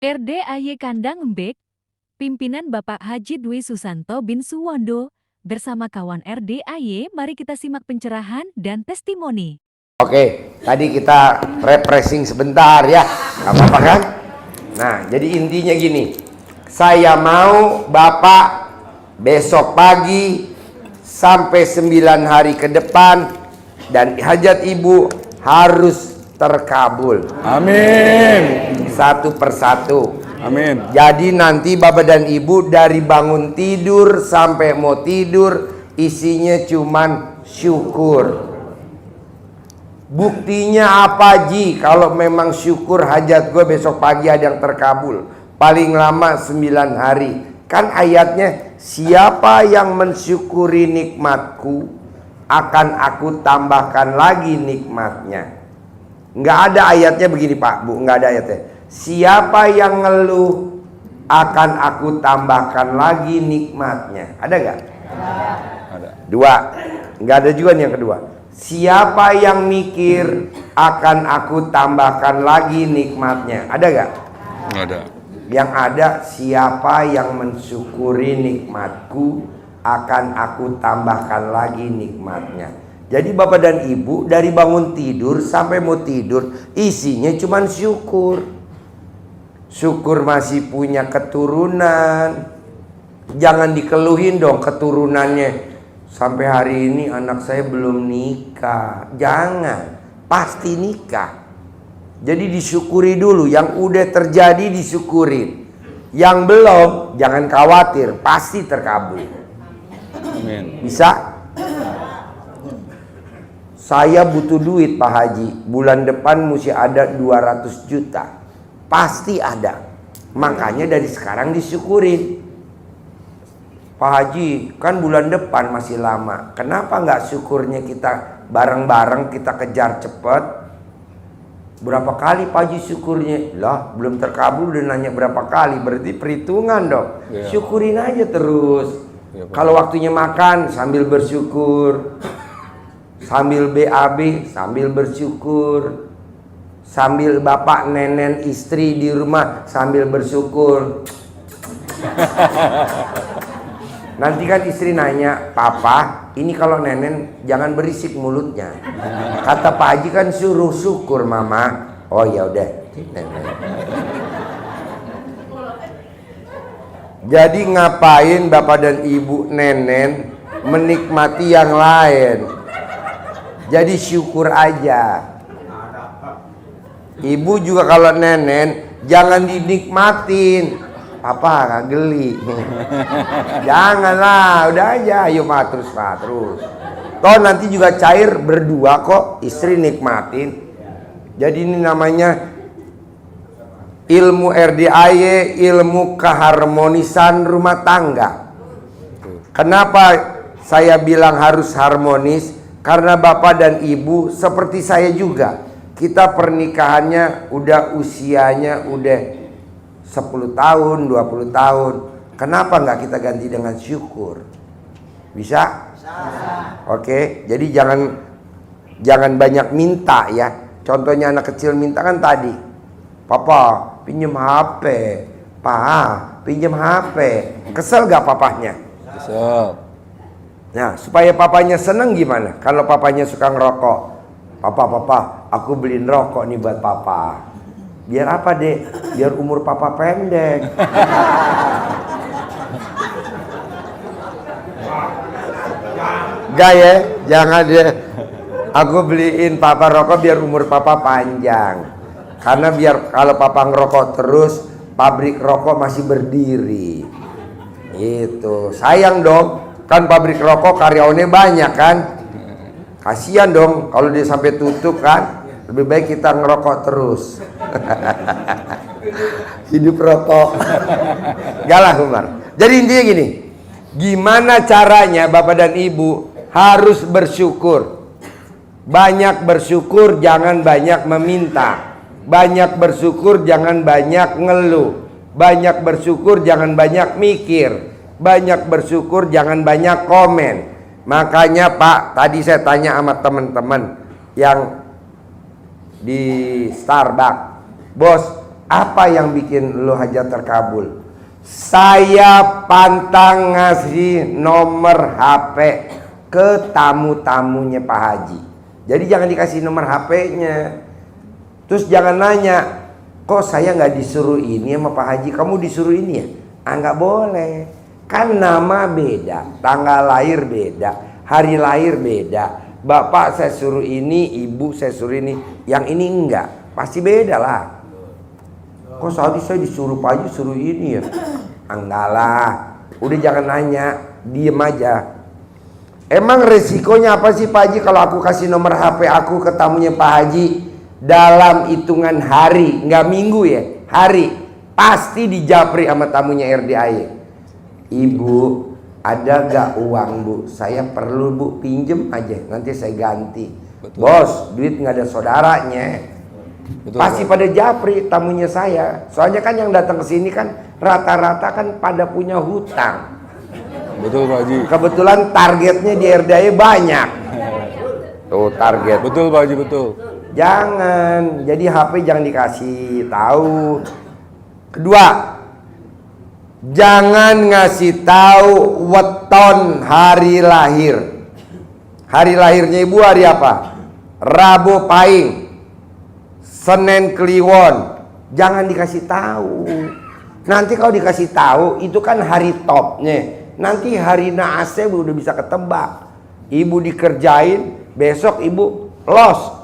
RDAY Kandang Embek, pimpinan Bapak Haji Dwi Susanto bin Suwondo, bersama kawan RDAY, mari kita simak pencerahan dan testimoni. Oke, tadi kita refreshing sebentar ya, nggak apa-apa kan? Nah, jadi intinya gini, saya mau Bapak besok pagi sampai 9 hari ke depan dan hajat Ibu harus terkabul. Amin. Satu persatu. Amin. Jadi nanti Bapak dan Ibu dari bangun tidur sampai mau tidur isinya cuman syukur. Buktinya apa Ji? Kalau memang syukur hajat gue besok pagi ada yang terkabul. Paling lama 9 hari. Kan ayatnya, siapa yang mensyukuri nikmatku akan aku tambahkan lagi nikmatnya. Nggak ada ayatnya begini Pak Bu, nggak ada ayatnya. Siapa yang ngeluh akan aku tambahkan lagi nikmatnya. Ada nggak? Ada. Dua. Nggak ada juga nih yang kedua. Siapa yang mikir akan aku tambahkan lagi nikmatnya. Ada gak? Nggak ada. Yang ada, siapa yang mensyukuri nikmatku akan aku tambahkan lagi nikmatnya. Jadi Bapak dan Ibu dari bangun tidur sampai mau tidur isinya cuman syukur. Syukur masih punya keturunan. Jangan dikeluhin dong keturunannya. Sampai hari ini anak saya belum nikah. Jangan, pasti nikah. Jadi disyukuri dulu. Yang udah terjadi disyukurin. Yang belum, jangan khawatir, pasti terkabul. Amin. Bisa? Saya butuh duit Pak Haji. Bulan depan mesti ada 200 juta. Pasti ada. Makanya dari sekarang disyukurin. Pak Haji, kan bulan depan masih lama. Kenapa nggak syukurnya kita bareng-bareng kita kejar cepet? Berapa kali Pak Haji syukurnya? Lah, belum terkabul udah nanya berapa kali. Berarti perhitungan dong. Iya. Syukurin aja terus. Iya, Pak. Kalau waktunya makan sambil bersyukur. Sambil BAB sambil bersyukur. Sambil bapak nenen istri di rumah sambil bersyukur. Nanti kan istri nanya, Papa, ini kalau nenen jangan berisik mulutnya. Kata Pak Haji kan suruh syukur Mama. Oh ya udah. Jadi ngapain Bapak dan Ibu nenen menikmati yang lain? Jadi syukur aja. Ibu juga kalau nenen jangan dinikmatin. Apa nggak geli? Janganlah, udah aja, ayo mah terus. Toh nanti juga cair berdua kok, istri nikmatin. Jadi ini namanya ilmu RDAY, ilmu keharmonisan rumah tangga. Kenapa saya bilang harus harmonis? Karena Bapak dan Ibu seperti saya juga. Kita pernikahannya udah usianya udah 10 tahun, 20 tahun. Kenapa nggak kita ganti dengan syukur? Bisa? Oke, jadi jangan banyak minta ya. Contohnya anak kecil minta kan tadi. Papa, pinjam HP. Pa, pinjam HP. Kesel gak papahnya? Kesel. Nah, supaya papanya seneng gimana? Kalau papanya suka ngerokok. Papa, aku beliin rokok nih buat papa. Biar apa dek? Biar umur papa pendek. Gak ya? Jangan deh. Aku beliin papa rokok biar umur papa panjang. Karena biar kalau papa ngerokok terus, pabrik rokok masih berdiri. Itu sayang dong. Kan pabrik rokok karyawannya banyak kan? Kasihan dong kalau dia sampai tutup kan? Lebih baik kita ngerokok terus. Hidup rokok. Galah Umar. Jadi intinya gini, gimana caranya Bapak dan Ibu harus bersyukur. Banyak bersyukur, jangan banyak meminta. Banyak bersyukur, jangan banyak ngeluh. Banyak bersyukur, jangan banyak mikir. Banyak bersyukur, jangan banyak komen. Makanya Pak, tadi saya tanya sama teman-teman yang di Starbucks, bos, Apa yang bikin lu hajat terkabul? Saya pantang ngasih nomor HP ke tamu-tamunya Pak Haji. Jadi jangan dikasih nomor HP-nya. Terus jangan nanya, kok saya nggak disuruh ini sama Pak Haji, kamu disuruh ini ya? Ah, nggak boleh. Kan nama beda, tanggal lahir beda, hari lahir beda. Bapak saya suruh ini, ibu saya suruh ini, yang ini enggak, pasti beda lah. Kok tadi saya disuruh Pak Haji suruh ini ya? Enggak lah, udah jangan nanya, diem aja. Emang resikonya apa sih Pak Haji kalau aku kasih nomor HP aku ke tamunya Pak Haji? Dalam hitungan hari, nggak minggu ya, hari, pasti dijapri sama tamunya RDAY. Ibu, ada gak uang bu? Saya perlu bu, pinjem aja, nanti saya ganti. Betul. Bos, duit nggak ada saudaranya. Betul, Pasti Pak. pada japri tamunya saya. Soalnya kan yang datang ke sini kan rata-rata kan pada punya hutang. Betul Pak Haji. Kebetulan targetnya di RDAY banyak. Tuh target. Betul Pak Haji, betul. Jangan, jadi HP jangan dikasih tahu. Kedua, jangan ngasih tahu weton hari lahir. Hari lahirnya ibu hari apa? Rabu Pahing, Senin Kliwon. Jangan dikasih tahu. Nanti kalau dikasih tahu itu kan hari topnya. Nanti hari naasnya udah bisa ketebak. Ibu dikerjain, besok ibu los.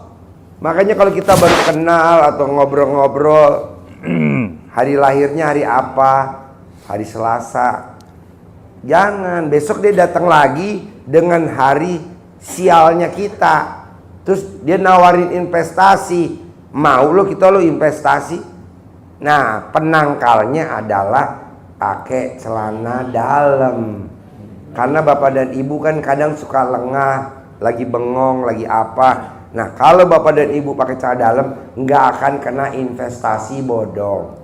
Makanya kalau kita baru kenal atau ngobrol-ngobrol, hari lahirnya hari apa? Hari Selasa. Jangan, besok dia datang lagi dengan hari sialnya kita. Terus dia nawarin investasi. Mau lo kita lo investasi? Nah, penangkalnya adalah pakai celana dalam. Karena bapak dan ibu kan kadang suka lengah, lagi bengong, lagi apa. Nah, kalau bapak dan ibu pakai celana dalam, nggak akan kena investasi bodong,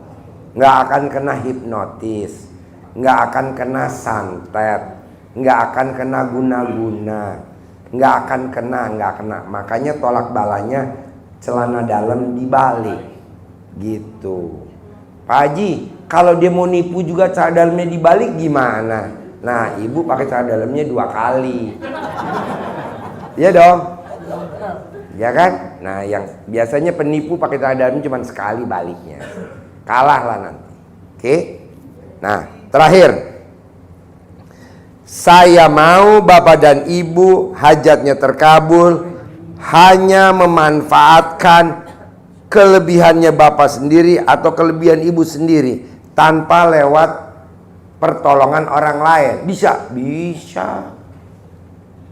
nggak akan kena hipnotis, nggak akan kena santet, nggak akan kena guna-guna, nggak kena. Makanya tolak balanya celana dalam dibalik, gitu. Pak Haji, kalau dia mau nipu juga celana dalamnya dibalik gimana? Nah, ibu pakai celana dalamnya 2 kali, iya dong. Ya kan? Nah, yang biasanya penipu pakai celana dalamnya cuma sekali baliknya. Kalah lah nanti. Oke? Nah, terakhir. Saya mau bapak dan ibu hajatnya terkabul hanya memanfaatkan kelebihannya bapak sendiri atau kelebihan ibu sendiri tanpa lewat pertolongan orang lain. Bisa? Bisa.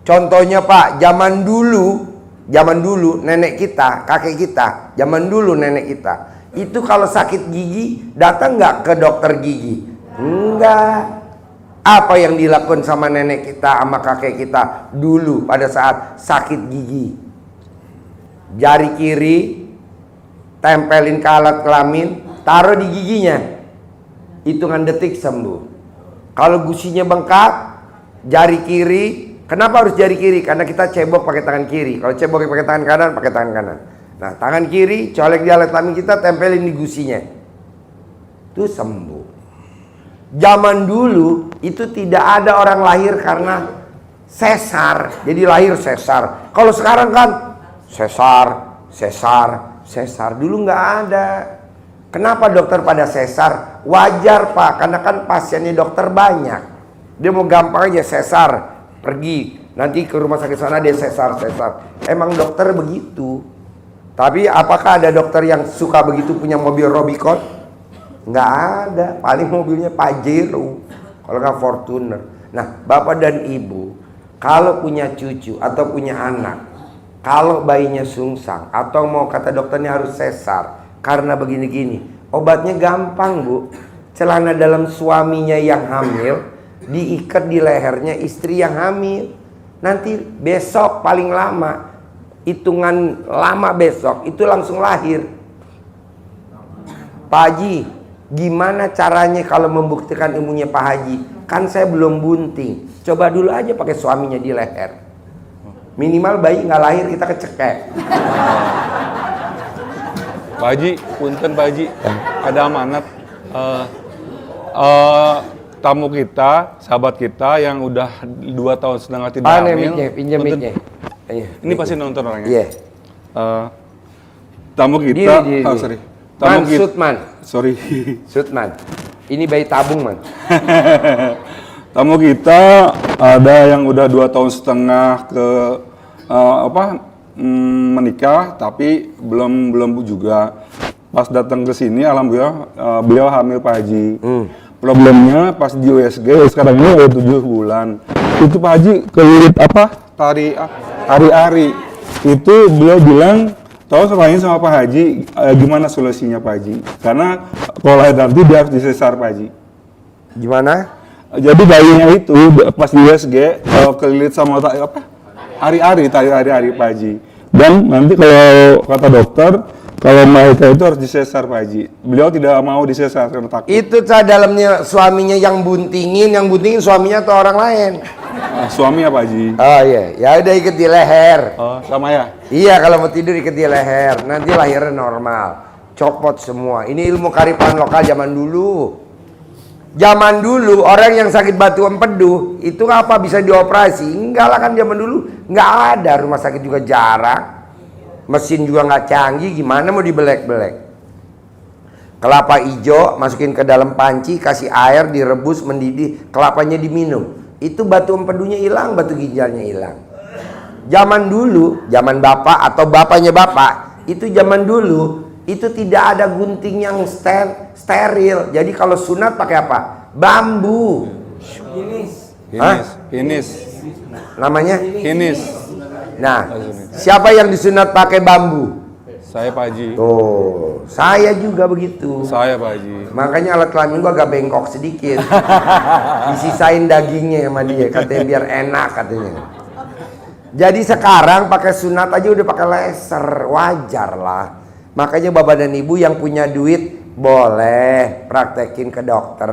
Contohnya Pak, zaman dulu nenek kita, kakek kita, zaman dulu nenek kita, itu kalau sakit gigi datang nggak ke dokter gigi? Enggak. Apa yang dilakukan sama nenek kita, sama kakek kita dulu pada saat sakit gigi? Jari kiri tempelin ke alat kelamin, taruh di giginya, hitungan detik sembuh. Kalau gusinya bengkak, jari kiri. Kenapa harus jari kiri? Karena kita cebok pakai tangan kiri. Kalau cebok pakai tangan kanan, pakai tangan kanan. Nah, tangan kiri colek di alat kelamin kita, tempelin di gusinya, itu sembuh. Zaman dulu itu tidak ada orang lahir karena sesar, jadi lahir sesar. Kalau sekarang kan sesar. Dulu nggak ada. Kenapa dokter pada sesar? Wajar Pak, karena kan pasiennya dokter banyak. Dia mau gampang aja sesar. Pergi, nanti ke rumah sakit sana dia sesar. Emang dokter begitu. Tapi apakah ada dokter yang suka begitu punya mobil Robicon? Nggak ada, paling mobilnya Pajero, kalau nggak Fortuner. Nah, bapak dan ibu kalau punya cucu atau punya anak, kalau bayinya sungsang atau mau kata dokternya harus sesar karena begini-gini, obatnya gampang bu. Celana dalam suaminya yang hamil diikat di lehernya istri yang hamil. Nanti besok paling lama, hitungan lama besok itu langsung lahir. Pak Haji, gimana caranya kalau membuktikan ilmunya Pak Haji? Kan saya belum bunting. Coba dulu aja pakai suaminya di leher. Minimal bayi nggak lahir kita kecekek. Pak Haji, punten Pak Haji, ada amanat tamu kita, sahabat kita yang udah 2 tahun setengah tidak hamil. Pinjam mic-nya. Ini pasti nonton orangnya. Iya. Tamu kita, sorry. Tamu kita, Sutman. sorry. Sutman. Ini bayi tabung, Man. Tamu kita ada yang udah 2 tahun setengah menikah, tapi belum juga. Pas datang ke sini, alhamdulillah beliau hamil Pak Haji. Problemnya pas di USG sekarang ini udah 7 bulan. Itu Pak Haji kelilit tari-ari. Itu beliau bilang, tahu selain sama Pak Haji, gimana solusinya Pak Haji? Karena kalau lahir nanti dia harus disesar Pak Haji. Gimana? Jadi bayinya itu pas di USG kelilit sama tari-ari Pak Haji. Dan nanti kalau kata dokter, kalau mereka itu harus disesar Pak Haji. Beliau tidak mau disesar karena takut. Itu dalamnya suaminya yang buntingin suaminya atau orang lain. Suami ya Pak Haji? Oh iya, ya udah ikat di leher. Oh, sama ya? Iya, kalau mau tidur ikat di leher, nanti lahirnya normal. Copot semua. Ini ilmu kearifan lokal zaman dulu. Zaman dulu orang yang sakit batu empedu itu apa bisa dioperasi? Enggak lah, kan zaman dulu nggak ada, rumah sakit juga jarang. Mesin juga nggak canggih, gimana mau dibelek-belek? Kelapa hijau masukin ke dalam panci, kasih air, direbus, mendidih, kelapanya diminum. Itu batu empedunya hilang, batu ginjalnya hilang. Zaman dulu, zaman bapak atau bapaknya bapak, itu zaman dulu, itu tidak ada gunting yang steril. Jadi kalau sunat pakai apa? Bambu. Hinis. Namanya? Hinis. Nah, siapa yang disunat pakai bambu? Saya Pak Haji. Tuh, saya juga begitu. Saya Pak Haji. Makanya alat kelamin gua agak bengkok sedikit. Disisain dagingnya sama dia, katanya biar enak katanya. Jadi sekarang pakai sunat aja udah pakai laser, wajar lah. Makanya bapak dan ibu yang punya duit boleh praktekin ke dokter.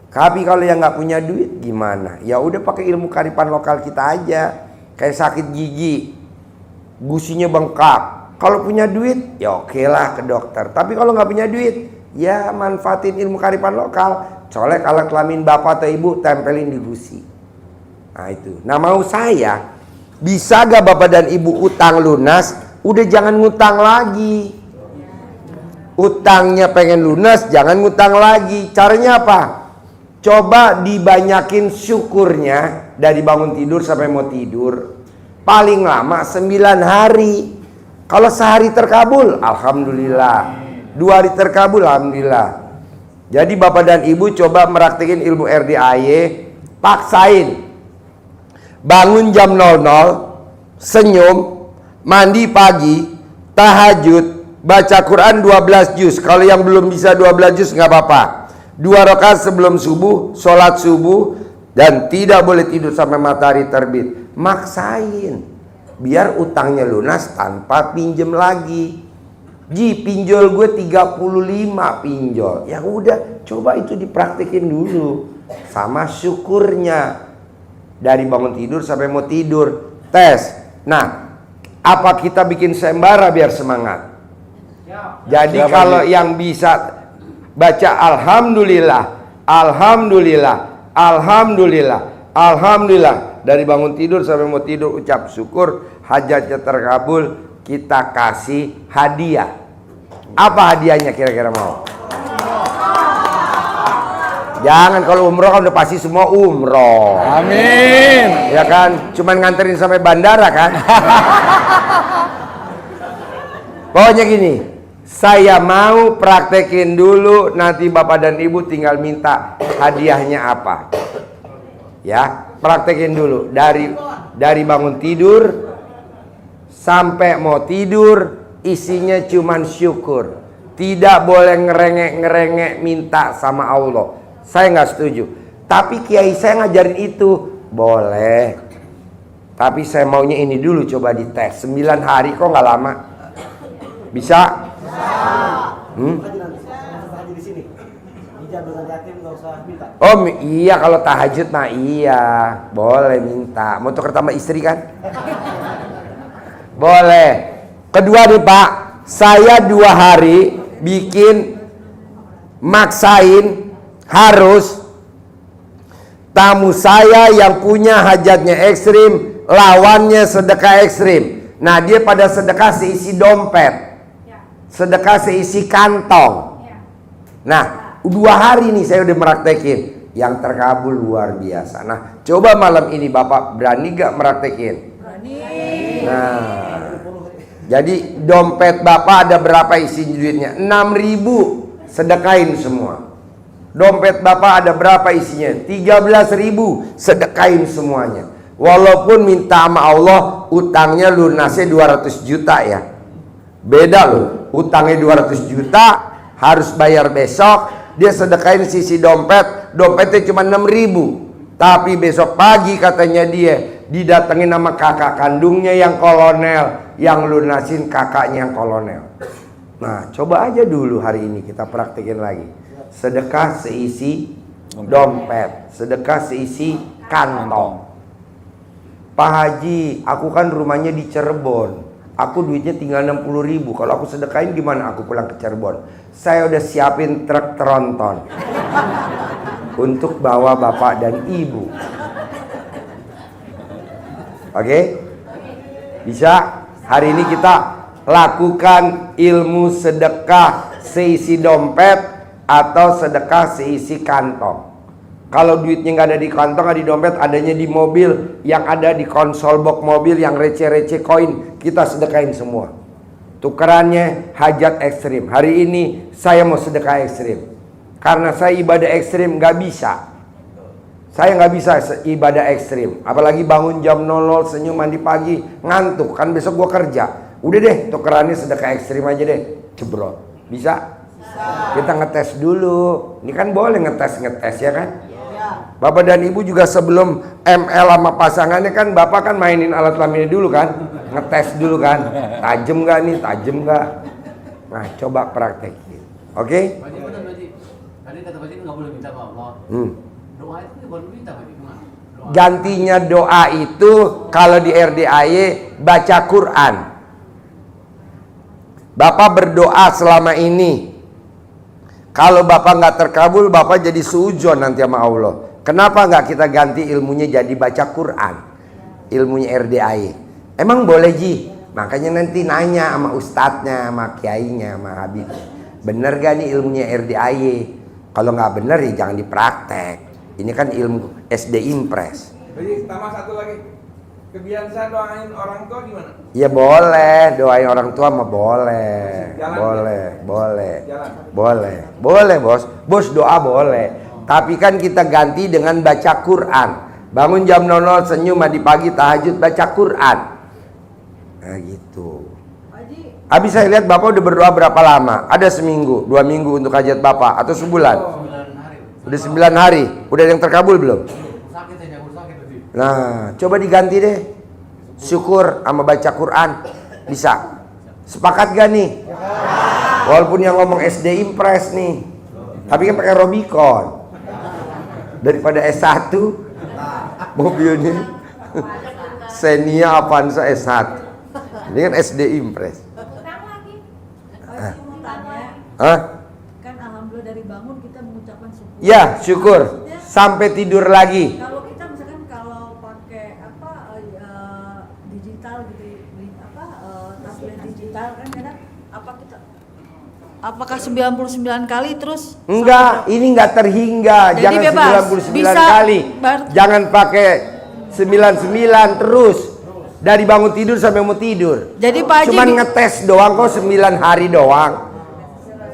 Tapi kalau yang nggak punya duit gimana? Ya udah pakai ilmu kearifan lokal kita aja. Kayak sakit gigi, gusinya bengkak. Kalau punya duit, ya oke lah ke dokter. Tapi kalau nggak punya duit, ya manfaatin ilmu kearifan lokal. Colek alat kelamin bapak atau ibu, tempelin di gusi. Nah itu. Nah mau saya, bisa gak bapak dan ibu utang lunas? Udah jangan ngutang lagi. Utangnya pengen lunas, jangan ngutang lagi. Caranya apa? Coba dibanyakin syukurnya dari bangun tidur sampai mau tidur. Paling lama 9 hari. Kalau sehari terkabul, alhamdulillah. 2 hari terkabul, alhamdulillah. Jadi bapak dan ibu coba meraktekin ilmu RDAY. Paksain. Bangun jam 00, senyum, mandi pagi, tahajud, baca Quran 12 juz. Kalau yang belum bisa 12 juz nggak apa-apa. 2 rakaat sebelum subuh, sholat subuh, dan tidak boleh tidur sampai matahari terbit. Maksain biar utangnya lunas tanpa pinjem lagi. Ji, pinjol gue 35 pinjol. Ya udah, coba itu dipraktikin dulu. Sama syukurnya dari bangun tidur sampai mau tidur. Tes. Nah, apa kita bikin sembara biar semangat? Jadi kalau yang bisa baca alhamdulillah, alhamdulillah, alhamdulillah, alhamdulillah, dari bangun tidur sampai mau tidur ucap syukur, hajatnya terkabul, kita kasih hadiah. Apa hadiahnya kira-kira mau? Jangan, kalau umroh kan udah pasti semua umroh. Amin. Ya kan, cuman nganterin sampai bandara kan. Pokoknya gini, saya mau praktekin dulu, nanti bapak dan ibu tinggal minta hadiahnya apa. Ya, praktekin dulu dari bangun tidur sampai mau tidur, isinya cuman syukur. Tidak boleh ngerengek-ngerengek minta sama Allah. Saya nggak setuju. Tapi kiai saya ngajarin itu boleh. Tapi saya maunya ini dulu, coba dites 9 hari, kok nggak lama? Bisa? Oh iya, kalau tahajud mah iya, boleh minta. Mau tuker tambah istri kan? Boleh. Kedua nih Pak, saya 2 hari bikin maksain harus tamu saya yang punya hajatnya ekstrim, lawannya sedekah ekstrim. Nah, dia pada sedekah seisi dompet, sedekah seisi kantong. Nah, 2 hari nih saya udah meraktekin, yang terkabul luar biasa. Nah, coba malam ini Bapak berani gak meraktekin? Berani. Nah, jadi dompet Bapak ada berapa isi duitnya? 6.000, sedekahin semua. Dompet Bapak ada berapa isinya? 13.000, sedekahin semuanya. Walaupun minta sama Allah utangnya lunasnya 200 juta ya. Beda loh, utangnya 200 juta harus bayar besok, dia sedekahin sisi dompet, dompetnya cuma 6.000. Tapi besok pagi katanya dia didatengin sama kakak kandungnya yang kolonel, yang lunasin kakaknya yang kolonel. Nah, coba aja dulu hari ini kita praktekin lagi. Sedekah seisi dompet, sedekah seisi kantong. Pak Haji, aku kan rumahnya di Cirebon, aku duitnya tinggal 60.000. Kalau aku sedekahin gimana aku pulang ke Cirebon? Saya udah siapin truk tronton untuk bawa bapak dan ibu. Oke? Bisa? Hari ini kita lakukan ilmu sedekah seisi dompet atau sedekah seisi kantong. Kalau duitnya nggak ada di kantong, nggak di dompet, adanya di mobil, yang ada di konsol box mobil, yang receh-receh koin, kita sedekahin semua. Tukerannya hajat ekstrim. Hari ini saya mau sedekah ekstrim, karena saya ibadah ekstrim nggak bisa. Saya nggak bisa ibadah ekstrim, apalagi bangun jam 00, senyum, mandi pagi, ngantuk, kan besok gua kerja. Udah deh, tukerannya sedekah ekstrim aja deh, jebrot. Bisa? Kita ngetes dulu. Ini kan boleh ngetes ya kan? Bapak dan Ibu juga sebelum ML sama pasangannya kan, Bapak kan mainin alat kelaminnya dulu kan, ngetes dulu kan, tajem nggak nih, tajem nggak. Nah, coba praktekin, oke? Tadi kata Pak nggak boleh minta sama Allah. Doa itu boleh minta Pak. Gantinya doa itu kalau di RDAY baca Quran. Bapak berdoa selama ini, kalau Bapak nggak terkabul, Bapak jadi suudzon nanti sama Allah. Kenapa nggak kita ganti ilmunya jadi baca Quran? Ilmunya RDAY. Emang boleh Ji? Makanya nanti nanya sama ustadznya, sama kiainya, sama Habib. Bener gak nih ilmunya RDAY? Kalau nggak bener ya jangan dipraktek. Ini kan ilmu SD Impres. Jadi tambah satu lagi. Kebiasaan doain orang tua gimana? Ya boleh, doain orang tua mah boleh. Jalan, boleh, ya? boleh. Jalan. Boleh. Boleh, Bos. Bos doa boleh. Tapi kan kita ganti dengan baca Quran. Bangun jam 00, senyum, mandi pagi, tahajud, baca Quran. Nah gitu. Habis saya lihat Bapak udah berdoa berapa lama? Ada seminggu, 2 minggu untuk hajat Bapak, atau sebulan? 9 hari. Udah 9 hari. Udah ada yang terkabul belum? Sakit aja, sakit tadi. Nah, coba diganti deh. Syukur sama baca Quran. Bisa? Sepakat gak nih? Walaupun yang ngomong SD Impres nih, tapi kan pakai Robicon. Daripada S1 mobilnya Xenia Avanza S1. Ini kan SD Impres. Kan alhamdulillah dari bangun kita mengucapkan syukur. Ya, syukur sampai tidur lagi. Kalau kita misalkan kalau pakai digital gitu, tablet digital kan kadang apakah 99 kali terus? Enggak, ini enggak terhingga. Jadi Jangan bebas. 99 Bisa kali. Jangan pakai 99 terus. Dari bangun tidur sampai mau tidur. Jadi Pak Haji cuman ngetes doang kok, 9 hari doang.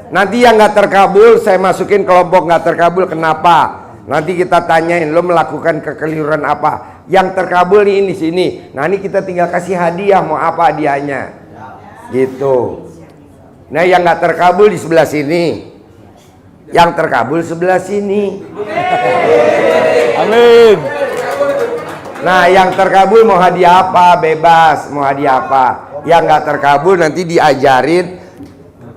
Nanti yang nggak terkabul saya masukin kelompok nggak terkabul. Kenapa? Nanti kita tanyain lo melakukan kekeliruan apa. Yang terkabul nih ini sini. Nah ini kita tinggal kasih hadiah, mau apa hadiahnya? Gitu. Nah yang nggak terkabul di sebelah sini. Yang terkabul sebelah sini. Amin. Nah yang terkabul mau hadiah apa? Bebas mau hadiah apa. Yang nggak terkabul nanti diajarin.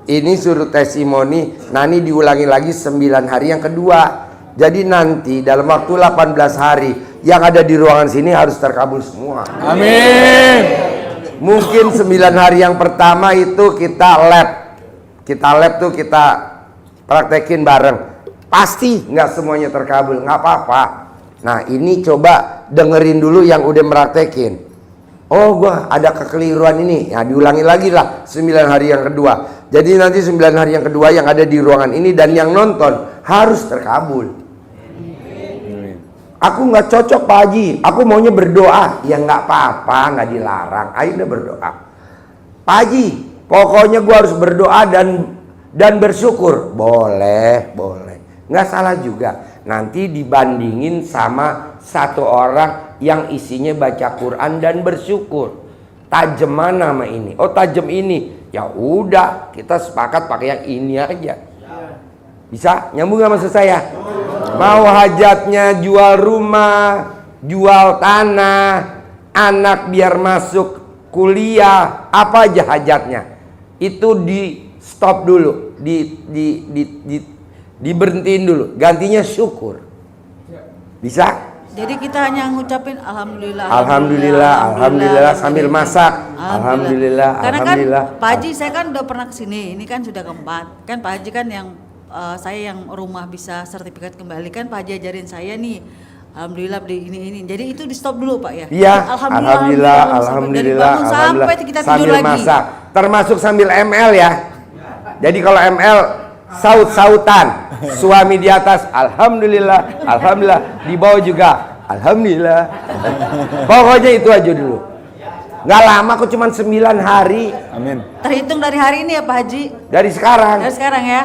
Ini suruh testimoni. Nah ini diulangi lagi 9 hari yang kedua. Jadi nanti dalam waktu 18 hari yang ada di ruangan sini harus terkabul semua. Amin. Mungkin 9 hari yang pertama itu kita lab. Kita lab tuh kita praktekin bareng. Pasti nggak semuanya terkabul, nggak apa-apa. Nah ini coba dengerin dulu yang udah meraktekin. Oh gua ada kekeliruan ini. Ya diulangi lagi lah 9 hari yang kedua. Jadi nanti 9 hari yang kedua yang ada di ruangan ini dan yang nonton harus terkabul. Aku nggak cocok Pak Haji, aku maunya berdoa. Ya nggak apa-apa, nggak dilarang. Ayo udah berdoa. Pak Haji, pokoknya gua harus berdoa dan bersyukur. Boleh, boleh. Nggak salah juga. Nanti dibandingin sama satu orang yang isinya baca Quran dan bersyukur. Tajam mana sama ini? Oh tajam ini. Ya udah, kita sepakat pakai yang ini aja. Bisa? Nyambung gak maksud saya? Mau hajatnya jual rumah, jual tanah, anak biar masuk kuliah, apa aja hajatnya. Itu di stop dulu, diberhentiin dulu, gantinya syukur. Bisa? Jadi kita hanya ngucapin alhamdulillah, alhamdulillah sambil masak. Alhamdulillah, Karena alhamdulillah. kan Pak Haji saya kan udah pernah kesini, ini kan sudah keempat. Kan Pak Haji kan yang saya yang rumah bisa sertifikat kembali kan Pak Haji ajarin saya nih. Alhamdulillah beli ini. Jadi itu di stop dulu Pak ya? Iya, alhamdulillah. Dari bangun sampai kita tidur sambil lagi. masak. Termasuk sambil ML ya. Jadi kalau ML saut-sautan. Suami di atas alhamdulillah, alhamdulillah, di bawah juga alhamdulillah. Pokoknya itu aja dulu. Nggak lama kok, cuma 9 hari. Amin. Terhitung dari hari ini ya Pak Haji? Dari sekarang. Dari sekarang ya?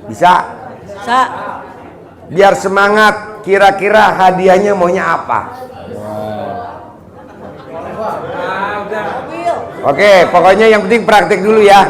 Bisa. Bisa. Biar semangat. Kira-kira hadiahnya maunya apa? Oke, pokoknya yang penting praktek dulu ya.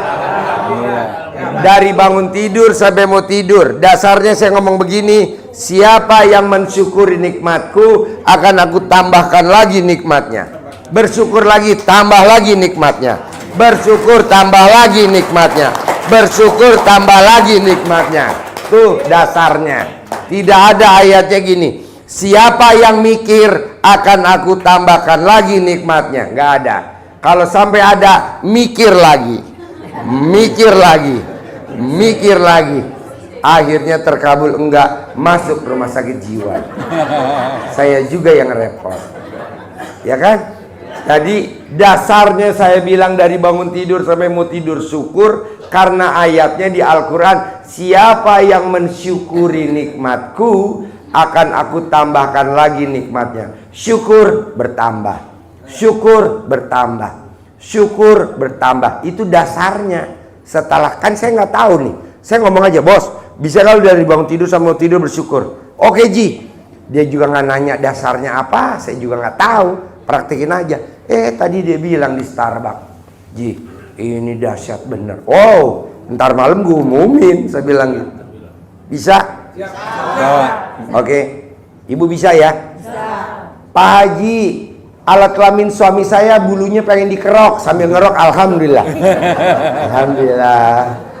Dari bangun tidur sampai mau tidur. Dasarnya saya ngomong begini, siapa yang mensyukuri nikmatku, akan aku tambahkan lagi nikmatnya. Bersyukur lagi, tambah lagi nikmatnya. Bersyukur, tambah lagi nikmatnya. Bersyukur, tambah lagi nikmatnya. Tuh dasarnya. Tidak ada ayatnya gini, siapa yang mikir, akan aku tambahkan lagi nikmatnya. Nggak ada. Kalau sampai ada, mikir lagi. Mikir lagi. Mikir lagi, akhirnya terkabul enggak, masuk rumah sakit jiwa. Saya juga yang repot, ya kan? Jadi dasarnya saya bilang dari bangun tidur sampai mau tidur syukur, karena ayatnya di Al-Quran, siapa yang mensyukuri nikmatku, akan aku tambahkan lagi nikmatnya. Syukur bertambah, syukur bertambah, syukur bertambah. Itu dasarnya. Setelah, kan saya nggak tahu nih, saya ngomong aja, bos, bisa kalau dari bangun tidur sama mau tidur bersyukur. Oke Ji, dia juga nggak nanya dasarnya apa, saya juga nggak tahu, praktekin aja. Tadi dia bilang di Starbucks, Ji, ini dahsyat bener. Wow, ntar malam gue umumin, saya bilang gitu. Bisa? Oke, ibu bisa ya? Bisa. Pak Haji, alat kelamin suami saya bulunya pengen dikerok, sambil ngerok alhamdulillah. Alhamdulillah.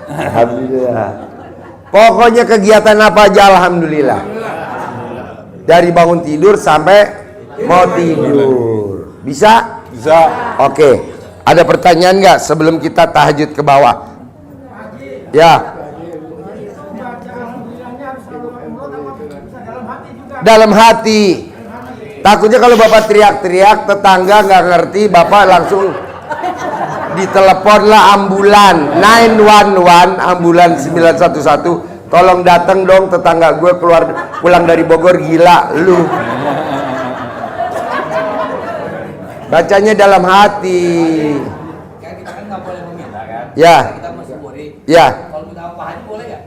Alhamdulillah. Pokoknya kegiatan apa aja alhamdulillah. Dari bangun tidur sampai mau tidur. Bisa? Bisa. Oke. Ada pertanyaan nggak sebelum kita tahajud ke bawah? Ya. Dalam hati. Takutnya kalau bapak teriak-teriak, tetangga nggak ngerti, bapak langsung diteleponlah ambulan 911, ambulan 911, tolong datang dong, tetangga gue pulang dari Bogor, gila lu. Bacanya dalam hati. Kan kita kan nggak boleh meminta kan? Ya. Kita mensyukuri. Ya. Kalau minta Pak Haji boleh nggak?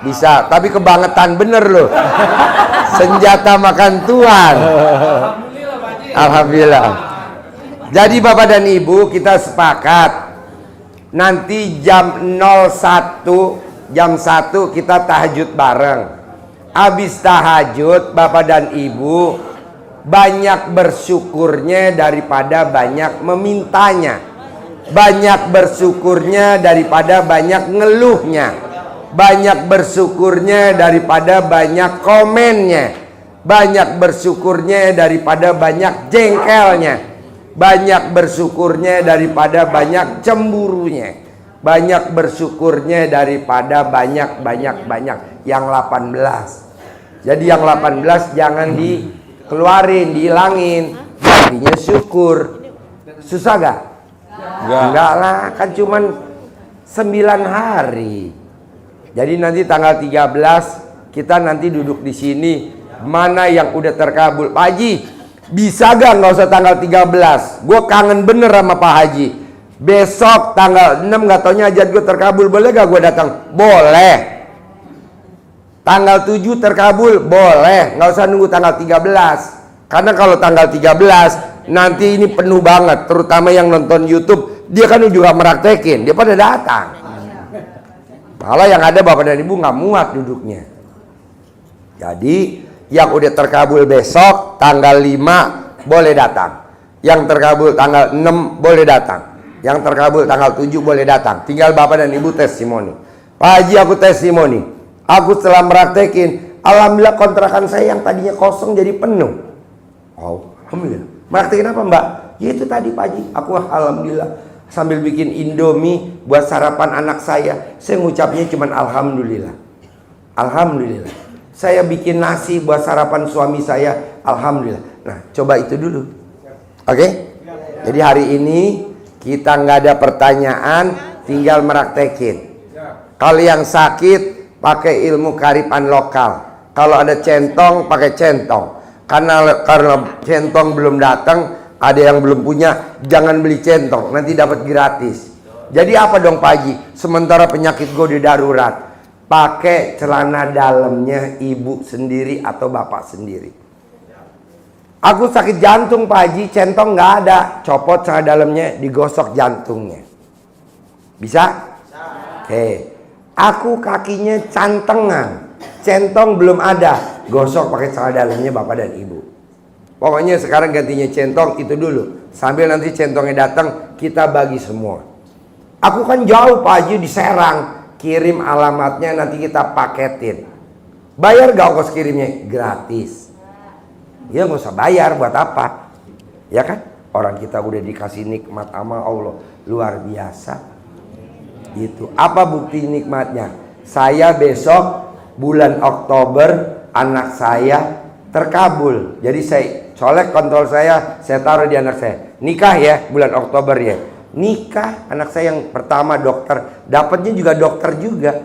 Bisa, tapi kebangetan bener loh. Senjata makan tuan. Alhamdulillah Pak Haji. Alhamdulillah. Jadi Bapak dan Ibu, kita sepakat nanti jam 01, jam 1 kita tahajud bareng. Habis tahajud Bapak dan Ibu banyak bersyukurnya daripada banyak memintanya. Banyak bersyukurnya daripada banyak ngeluhnya. Banyak bersyukurnya daripada banyak komennya. Banyak bersyukurnya daripada banyak jengkelnya. Banyak bersyukurnya daripada banyak cemburunya. Banyak bersyukurnya daripada banyak. Yang 18. Jadi yang 18 jangan dikeluarin, dihilangin. Artinya syukur. Susah gak? Enggak lah, kan cuman 9 hari. Jadi nanti tanggal 13 kita nanti duduk di sini. Mana yang udah terkabul? Pak Haji, bisa gak nggak usah tanggal 13? Gue kangen bener sama Pak Haji. Besok tanggal 6 gak taunya hajat gue terkabul. Boleh gak gue datang? Boleh. Tanggal 7 terkabul? Boleh. Nggak usah nunggu tanggal 13. Karena kalau tanggal 13 nanti ini penuh banget. Terutama yang nonton YouTube. Dia kan juga meraktekin. Dia pada datang. Malah yang ada bapak dan ibu nggak muat duduknya. Jadi yang udah terkabul besok tanggal 5 boleh datang. Yang terkabul tanggal 6 boleh datang. Yang terkabul tanggal 7 boleh datang. Tinggal bapak dan ibu testimoni. Pak Haji, aku testimoni. Aku setelah meraktekin, alhamdulillah kontrakan saya yang tadinya kosong jadi penuh. Oh, alhamdulillah. Meraktekin apa mbak? Ya itu tadi Pak Haji. Aku alhamdulillah sambil bikin Indomie buat sarapan anak saya ngucapnya cuman alhamdulillah. Alhamdulillah. Saya bikin nasi buat sarapan suami saya, alhamdulillah. Nah, coba itu dulu. Oke? Jadi hari ini kita nggak ada pertanyaan, tinggal meraktekin. Kalau yang sakit pakai ilmu kearifan lokal. Kalau ada centong pakai centong. Karena centong belum datang, ada yang belum punya, jangan beli centong, nanti dapat gratis. Jadi apa dong Pak Haji? Sementara penyakit gue di darurat, pakai celana dalamnya ibu sendiri atau bapak sendiri. Aku sakit jantung Pak Haji, centong nggak ada, copot celana dalamnya, digosok jantungnya. Bisa? Oke. Aku kakinya cantengan, centong belum ada, gosok pakai celana dalamnya bapak dan ibu. Pokoknya sekarang gantinya centong itu dulu. Sambil nanti centongnya datang, kita bagi semua. Aku kan jauh Pak Haji di Serang. Kirim alamatnya nanti kita paketin. Bayar gak ongkos kirimnya? Gratis. Ya nggak usah bayar, buat apa? Ya kan? Orang kita udah dikasih nikmat sama Allah. Luar biasa. Itu. Apa bukti nikmatnya? Saya besok bulan Oktober anak saya terkabul. Jadi saya colek kontrol saya taruh di anak saya. Nikah ya bulan Oktober ya. Nikah anak saya yang pertama dokter, dapatnya juga dokter juga.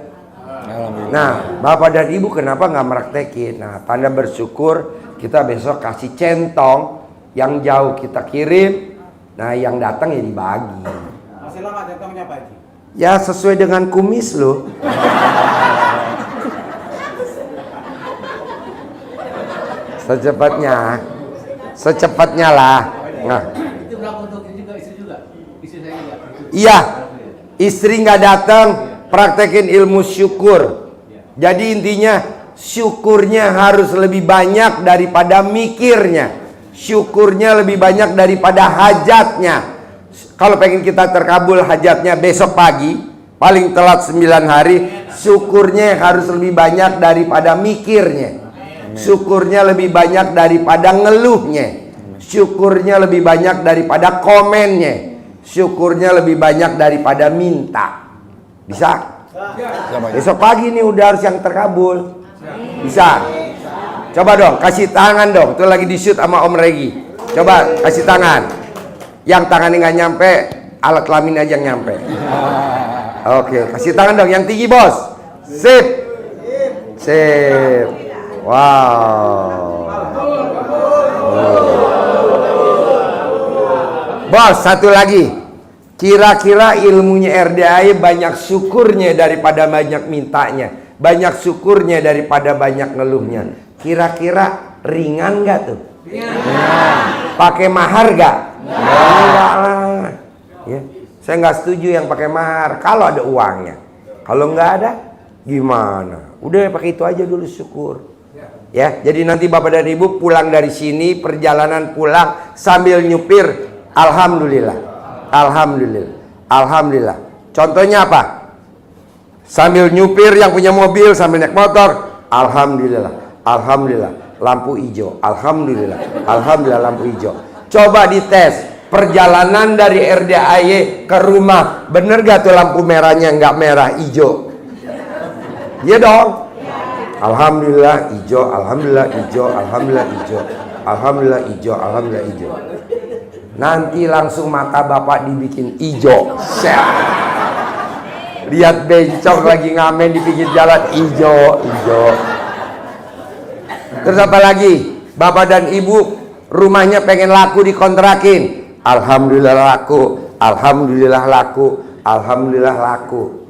Nah, bapak dan ibu kenapa nggak meraktekin? Nah, tanda bersyukur kita besok kasih centong, yang jauh kita kirim. Nah, yang datang ya dibagi. Masih lama centongnya Pak Haji? Ya sesuai dengan kumis lo. Secepatnya lah. Nah. Itu berlaku untuk ini juga, istri juga? Istri saya juga? Iya, istri nggak datang, praktekin ilmu syukur. Jadi intinya syukurnya harus lebih banyak daripada mikirnya. Syukurnya lebih banyak daripada hajatnya. Kalau pengen kita terkabul hajatnya besok pagi, paling telat 9 hari, syukurnya harus lebih banyak daripada mikirnya. Syukurnya lebih banyak daripada ngeluhnya. Syukurnya lebih banyak daripada komennya. Syukurnya lebih banyak daripada minta. Bisa? Besok pagi nih udah harus yang terkabul. Bisa? Coba dong, kasih tangan dong. Tuh lagi di shoot sama Om Regi. Coba kasih tangan. Yang tangannya nggak nyampe, alat kelamin aja yang nyampe. Oke, kasih tangan dong. Yang tinggi bos. Sip. Sip. Wow. Bos, satu lagi. Kira-kira ilmunya RDAI banyak syukurnya daripada banyak mintanya. Banyak syukurnya daripada banyak ngeluhnya. Kira-kira ringan gak tuh? Ringan. Pakai mahar gak? Enggak lah. Ya. Saya nggak setuju yang pakai mahar. Kalau ada uangnya. Kalau nggak ada, gimana? Udah pakai itu aja dulu syukur. Ya, jadi nanti bapak dan ibu pulang dari sini, perjalanan pulang sambil nyupir, alhamdulillah, alhamdulillah, alhamdulillah. Contohnya apa? Sambil nyupir yang punya mobil sambil naik motor, alhamdulillah, alhamdulillah. Lampu hijau, alhamdulillah, alhamdulillah lampu hijau. Coba dites, perjalanan dari RDAY ke rumah, bener gak tuh lampu merahnya nggak merah, hijau? Iya dong. Alhamdulillah hijau, alhamdulillah hijau, alhamdulillah hijau, alhamdulillah hijau, alhamdulillah hijau. Nanti langsung mata bapak dibikin hijau. Lihat bencong lagi ngamen di pinggir jalan, hijau, hijau. Terus apa lagi? Bapak dan ibu rumahnya pengen laku dikontrakin. Alhamdulillah laku, alhamdulillah laku, alhamdulillah laku.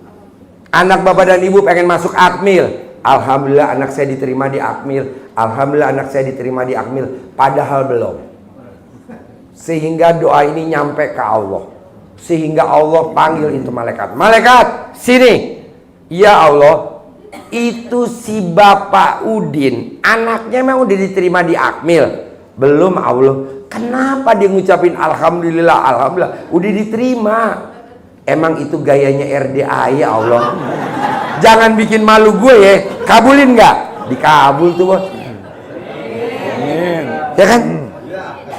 Anak bapak dan ibu pengen masuk Akmil. Alhamdulillah anak saya diterima di Akmil. Alhamdulillah anak saya diterima di Akmil. Padahal belum. Sehingga doa ini nyampe ke Allah. Sehingga Allah panggil itu malaikat. Malaikat, sini. Ya Allah, itu si Bapak Udin, anaknya memang udah diterima di Akmil. Belum Allah. Kenapa dia ngucapin alhamdulillah, alhamdulillah, udah diterima. Emang itu gayanya RDA ya Allah. Jangan bikin malu gue ya. Kabulin nggak? Dikabul tuh bos. Ya kan?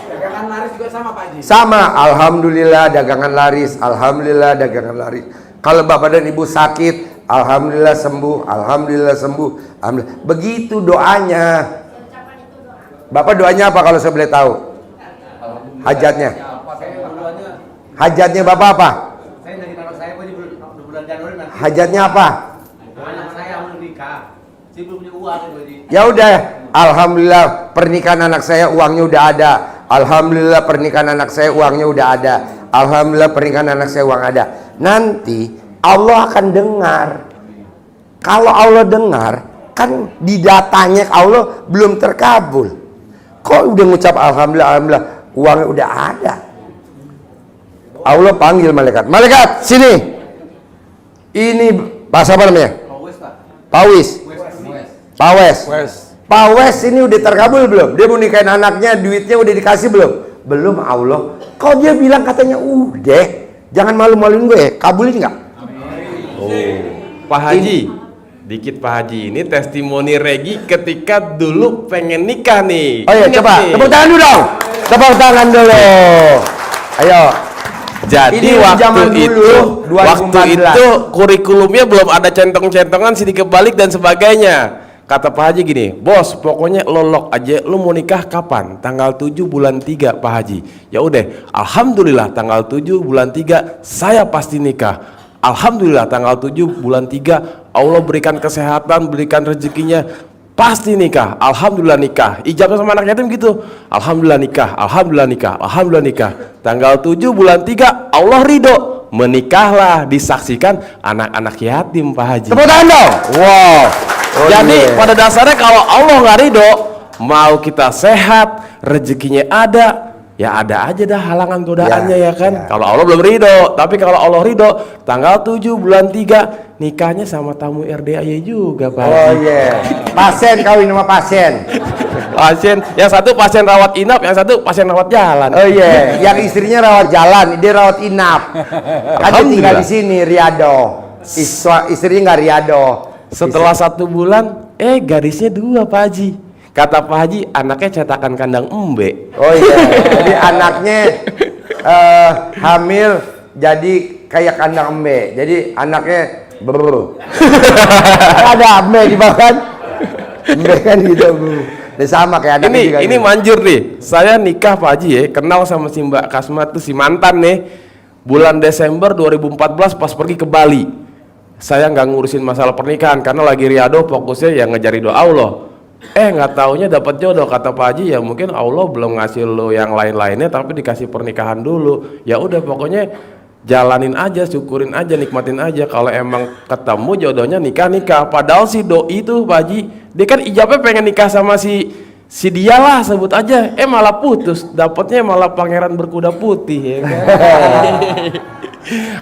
Dagangan laris juga sama Pak Haji. Sama, alhamdulillah dagangan laris, alhamdulillah dagangan laris. Kalau bapak dan ibu sakit, alhamdulillah sembuh, alhamdulillah sembuh, alhamdulillah. Begitu doanya. Bapak doanya apa kalau saya boleh tahu? Hajatnya. Hajatnya bapak apa? Saya dari anak saya di bulan Januari nanti. Hajatnya apa? Anak saya mau nikah. Saya belum punya uang itu Haji. Ya udah, alhamdulillah pernikahan anak saya uangnya udah ada. Alhamdulillah pernikahan anak saya uangnya udah ada. Alhamdulillah pernikahan anak saya uang ada. Nanti Allah akan dengar. Kalau Allah dengar, kan di datanya Allah belum terkabul. Kok udah ngucap alhamdulillah, alhamdulillah, uangnya udah ada. Allah panggil malaikat. Malaikat, sini. Ini bahasa apa namanya? Pawis. Pawes. Pawes ini udah terkabul belum? Dia mau nikahin anaknya, duitnya udah dikasih belum? Belum Allah. Kok dia bilang katanya udah? Jangan malu-maluin gue, kabulin nggak? Pak Haji, dikit Pak Haji, ini testimoni Regi ketika dulu pengen nikah nih. Oh iya, Ingat coba nih. tepuk tangan dulu dong. Tepuk tangan dulu. Ayo. Jadi Ini zaman dulu, 2014. waktu itu kurikulumnya belum ada centong-centongan sini kebalik dan sebagainya. Kata Pak Haji gini, bos, pokoknya lo lock aja, lo mau nikah kapan? Tanggal 7 bulan 3 Pak Haji. Ya udah, alhamdulillah tanggal 7 bulan 3 saya pasti nikah. Alhamdulillah tanggal 7 bulan 3 Allah berikan kesehatan, berikan rezekinya, pasti nikah. Alhamdulillah nikah. Ijabnya sama anak yatim gitu. Alhamdulillah nikah, alhamdulillah nikah, alhamdulillah nikah. Tanggal 7 bulan 3 Allah ridho, menikahlah, disaksikan anak-anak yatim Pak Haji. Tepuk tangan dong. Wow. Oh, Jadi iya. pada dasarnya kalau Allah nggak ridho, mau kita sehat, rezekinya ada, ya ada aja dah halangan godaannya ya kan. Kalau Allah belum ridho, tapi kalau Allah ridho, tanggal 7 bulan 3 nikahnya sama tamu RDAY juga Pak Oh Haji. iya. Pasien kawin sama pasien. Pasien, yang satu pasien rawat inap, yang satu pasien rawat jalan. Oh iya, yang istrinya rawat jalan, dia rawat inap. Kan dia tinggal di sini, Riado. Istrinya nggak Riado. Setelah 1 bulan, garisnya 2 Pak Haji. Kata Pak Haji, anaknya cetakan kandang embe. Oh iya, jadi anaknya hamil jadi kayak kandang embe. Jadi anaknya ada embe di bawah kan? Embe kan gitu. Udah sama kayak anaknya juga. Ini gitu. manjur nih. Saya nikah Pak Haji ya, kenal sama si Mbak Kasma tuh si mantan nih. Bulan Desember 2014 pas pergi ke Bali. Saya nggak ngurusin masalah pernikahan karena lagi riado, fokusnya ya ngejar ridho Allah. Nggak taunya dapat jodoh. Kata Pak Haji, ya mungkin Allah belum ngasih lo yang lain-lainnya, tapi dikasih pernikahan dulu. Ya udah pokoknya jalanin aja, syukurin aja, nikmatin aja. Kalau emang ketemu jodohnya nikah. Padahal si doi itu Pak Haji, dia kan ijabnya pengen nikah sama si dia lah, sebut aja. Malah putus, dapatnya malah pangeran berkuda putih ya kan?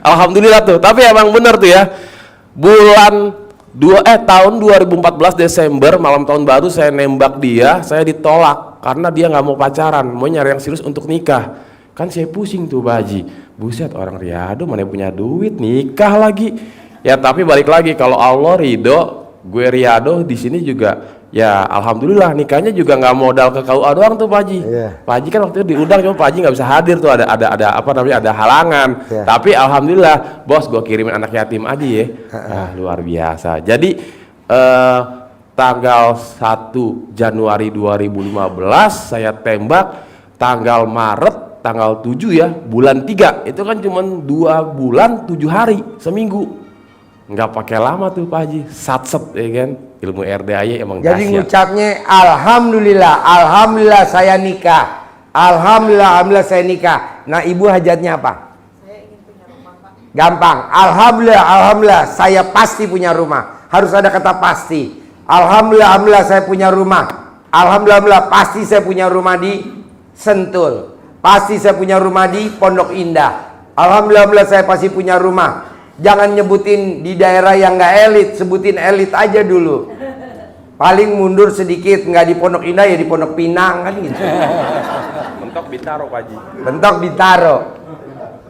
Alhamdulillah tuh. Tapi emang bener tuh ya, tahun 2014 Desember malam tahun baru saya nembak dia, saya ditolak karena dia nggak mau pacaran, mau nyari yang serius untuk nikah. Kan saya pusing tuh Pak Haji, buset orang riado mana punya duit nikah lagi. Ya tapi balik lagi, kalau Allah ridho, gue riado di sini juga Ya alhamdulillah nikahnya juga nggak modal ke KUA doang tuh Pak Haji. Iya. Pak Haji kan waktu itu diundang cuma Pak Haji nggak bisa hadir tuh, ada apa namanya, ada halangan. Iya. Tapi alhamdulillah bos, gue kirimin anak yatim aja ya. Luar biasa. Jadi tanggal 1 Januari 2015 saya tembak, tanggal Maret tanggal 7 ya, bulan 3 itu kan cuma 2 bulan 7 hari, seminggu. Nggak pakai lama tuh Pak Haji, satset ya kan. Ilmu RDAY emang Jadi dahsyat. ngucapnya alhamdulillah saya nikah. Alhamdulillah saya nikah. Nah, ibu hajatnya apa? Saya ingin punya rumah, Pak. Gampang. Alhamdulillah saya pasti punya rumah. Harus ada kata pasti. Alhamdulillah saya punya rumah. Alhamdulillah pasti saya punya rumah di Sentul. Pasti saya punya rumah di Pondok Indah. Alhamdulillah saya pasti punya rumah. Jangan nyebutin di daerah yang nggak elit, sebutin elit aja dulu. Paling mundur sedikit, nggak di Pondok Indah ya di Pondok Pinang kan gitu. Mentok Bintaro Pak Haji. Bentok Bintaro.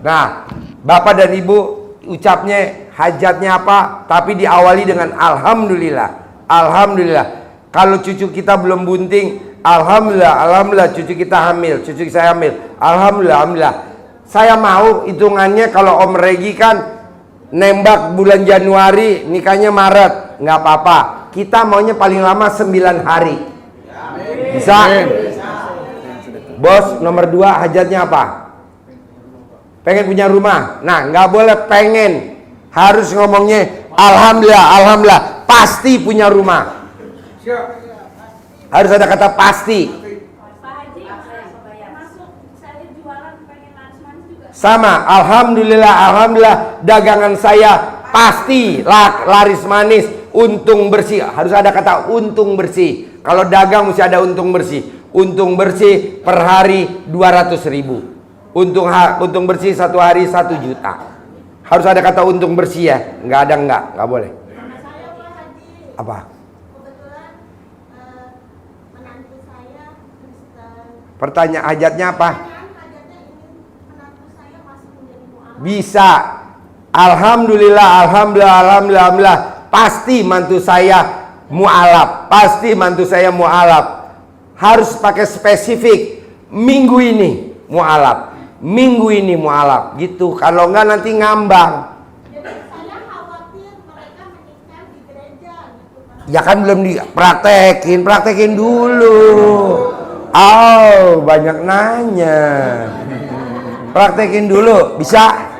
Nah, Bapak dan Ibu ucapnya hajatnya apa? Tapi diawali dengan alhamdulillah. Alhamdulillah. Kalau cucu kita belum bunting, alhamdulillah cucu kita hamil, cucu saya hamil. Alhamdulillah. Saya mau hitungannya kalau Om Regi kan nembak bulan Januari, nikahnya Maret, nggak apa-apa. Kita maunya paling lama 9 hari. Bisa? Bos, nomor 2 hajatnya apa? Pengen punya rumah. Nah, nggak boleh pengen. Harus ngomongnya alhamdulillah, pasti punya rumah. Harus ada kata pasti. Sama, alhamdulillah dagangan saya pasti laris manis, untung bersih. Harus ada kata untung bersih. Kalau dagang mesti ada untung bersih. Untung bersih per hari 200.000. Untung bersih 1 hari 1 juta. Harus ada kata untung bersih ya. Nggak boleh. Apa? Kebetulan menantu saya Kristen. Pertanyaan hajatnya apa? Hajatnya ingin menantu saya masuk menjadi mu'alaf. Bisa. Alhamdulillah. Pasti mantu saya mu'alaf. Pasti mantu saya mu'alaf. Harus pakai spesifik. Minggu ini mu'alaf. Minggu ini mu'alaf. Gitu. Kalau enggak nanti ngambang. Jadi saya khawatir mereka menikah di gereja gitu kan. Ya kan belum praktekin dulu. Oh, banyak nanya. Praktekin dulu, bisa?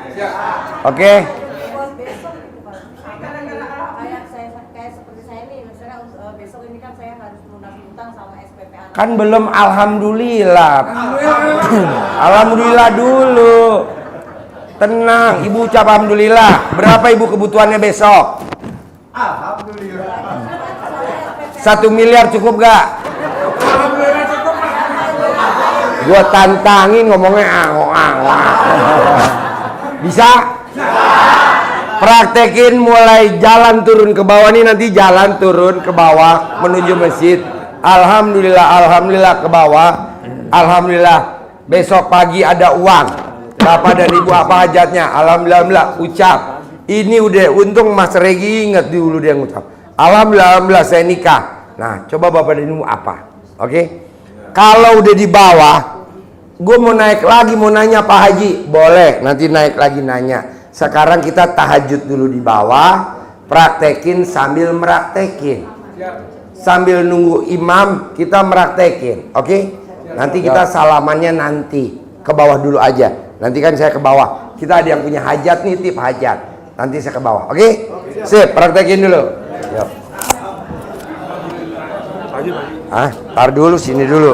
Oke. Buat besok gitu Pak. Kayak seperti saya nih, misalnya besok ini kan saya harus melunasi utang sama SPP anak. Kan belum alhamdulillah. Alhamdulillah dulu. Tenang, Ibu ucap alhamdulillah. Berapa Ibu kebutuhannya besok? Alhamdulillah. 1 miliar cukup gak? Gua tantangin ngomongnya Bisa? Praktekin mulai jalan turun ke bawah nih, nanti jalan turun ke bawah menuju masjid. Alhamdulillah ke bawah. Alhamdulillah besok pagi ada uang. Bapak dan Ibu apa hajatnya? Alhamdulillah ucap. Ini udah untung Mas Regi ingat dulu dia ngucap. Alhamdulillah saya nikah. Nah, coba Bapak dan Ibu apa? Oke? Kalau udah di bawah, gue mau naik lagi, mau nanya Pak Haji, boleh, nanti naik lagi nanya. Sekarang kita tahajud dulu di bawah, praktekin sambil meraktekin. Sambil nunggu imam, kita meraktekin, oke? Nanti kita salamannya nanti, ke bawah dulu aja. Nanti kan saya ke bawah, kita ada yang punya hajat nih, tip hajat. Nanti saya ke bawah, oke? Sip, praktekin dulu. Yuk. Tar dulu, sini dulu.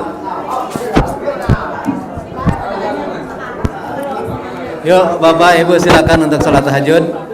Yuk Bapak Ibu silakan untuk sholat tahajud.